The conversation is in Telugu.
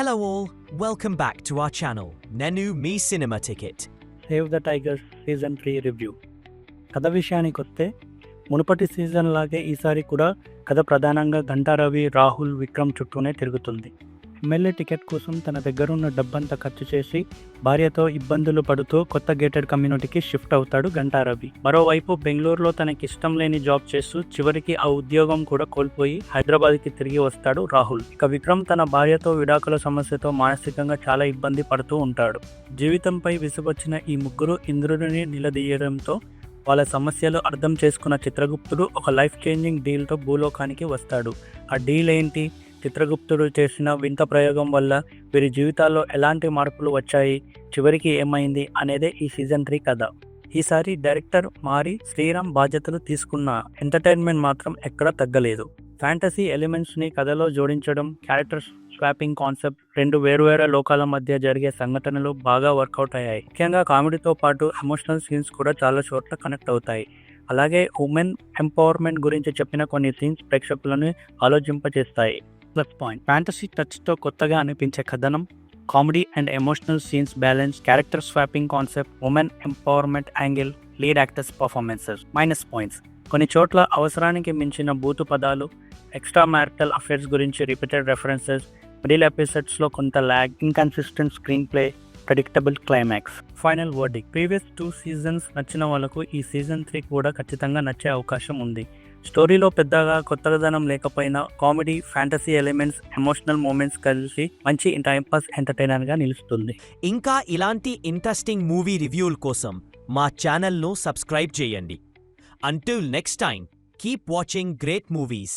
Hello all, welcome back to our channel, Nenu Me Cinema Ticket. Save the tigers season 3 review. కథ విషయానికొస్తే మునుపటి సీజన్ లాగే ఈసారి కూడా కథ ప్రధానంగా గంటా రవి, రాహుల్, విక్రమ్ చుట్టూనే తిరుగుతుంది. ఎమ్మెల్యే టికెట్ కోసం తన దగ్గరున్న డబ్బంతా ఖర్చు చేసి భార్యతో ఇబ్బందులు పడుతూ కొత్త గేటెడ్ కమ్యూనిటీకి షిఫ్ట్ అవుతాడు గంటా రవి. మరోవైపు బెంగళూరులో తనకి ఇష్టం లేని జాబ్ చేస్తూ చివరికి ఆ ఉద్యోగం కూడా కోల్పోయి హైదరాబాద్కి తిరిగి వస్తాడు రాహుల్. ఇక విక్రమ్ తన భార్యతో విడాకుల సమస్యతో మానసికంగా చాలా ఇబ్బంది పడుతూ ఉంటాడు. జీవితంపై విసుగొచ్చిన ఈ ముగ్గురు ఇంద్రుడిని నిలదీయడంతో వాళ్ళ సమస్యలు అర్థం చేసుకున్న చిత్రగుప్తుడు ఒక లైఫ్ చేంజింగ్ డీల్తో భూలోకానికి వస్తాడు. ఆ డీల్ ఏంటి, చిత్రగుప్తుడు చేసిన వింత ప్రయోగం వల్ల వీరి జీవితాల్లో ఎలాంటి మార్పులు వచ్చాయి, చివరికి ఏమైంది అనేదే ఈ సీజన్ 3 కథ. ఈసారి డైరెక్టర్ మారి శ్రీరామ్ బాధ్యతలు తీసుకున్న ఎంటర్టైన్మెంట్ మాత్రం ఎక్కడా తగ్గలేదు. ఫ్యాంటసీ ఎలిమెంట్స్ని కథలో జోడించడం, క్యారెక్టర్ స్వాపింగ్ కాన్సెప్ట్, రెండు వేరువేరు లోకాల మధ్య జరిగే సంఘటనలు బాగా వర్కౌట్ అయ్యాయి. ముఖ్యంగా కామెడీతో పాటు ఎమోషనల్ సీన్స్ కూడా చాలా చోట్ల కనెక్ట్ అవుతాయి. అలాగే ఉమెన్ ఎంపవర్మెంట్ గురించి చెప్పిన కొన్ని సీన్స్ ప్రేక్షకులను ఆలోచింపచేస్తాయి. ప్లస్ పాయింట్, ఫ్యాంటసీ టచ్తో కొత్తగా అనిపించే కథనం, comedy and emotional scenes balance, character swapping concept, women empowerment angle, lead actors performances. Minus points, కొన్ని చోట్ల అవసరానికి మించిన బూతు పదాలు, ఎక్స్ట్రా మ్యారిటల్ అఫేర్స్ గురించి రిపీటెడ్ రెఫరెన్సెస్, మిడిల్ ఎపిసోడ్స్లో కొంత lag, inconsistent screen play, predictable climax. Final verdict, previous 2 seasons నచ్చిన వాళ్ళకు ఈ సీజన్ 3 కూడా ఖచ్చితంగా నచ్చే అవకాశం ఉంది. స్టోరీలో పెద్దగా కొత్తదనం లేకపోయినా comedy, fantasy elements, emotional moments కలిసి మంచి టైంపాస్ ఎంటర్టైనర్గా నిలుస్తుంది. ఇంకా ఇలాంటి ఇంట్రెస్టింగ్ మూవీ రివ్యూల కోసం మా ఛానల్ను సబ్స్క్రైబ్ చేయండి. Until next time, keep watching great movies.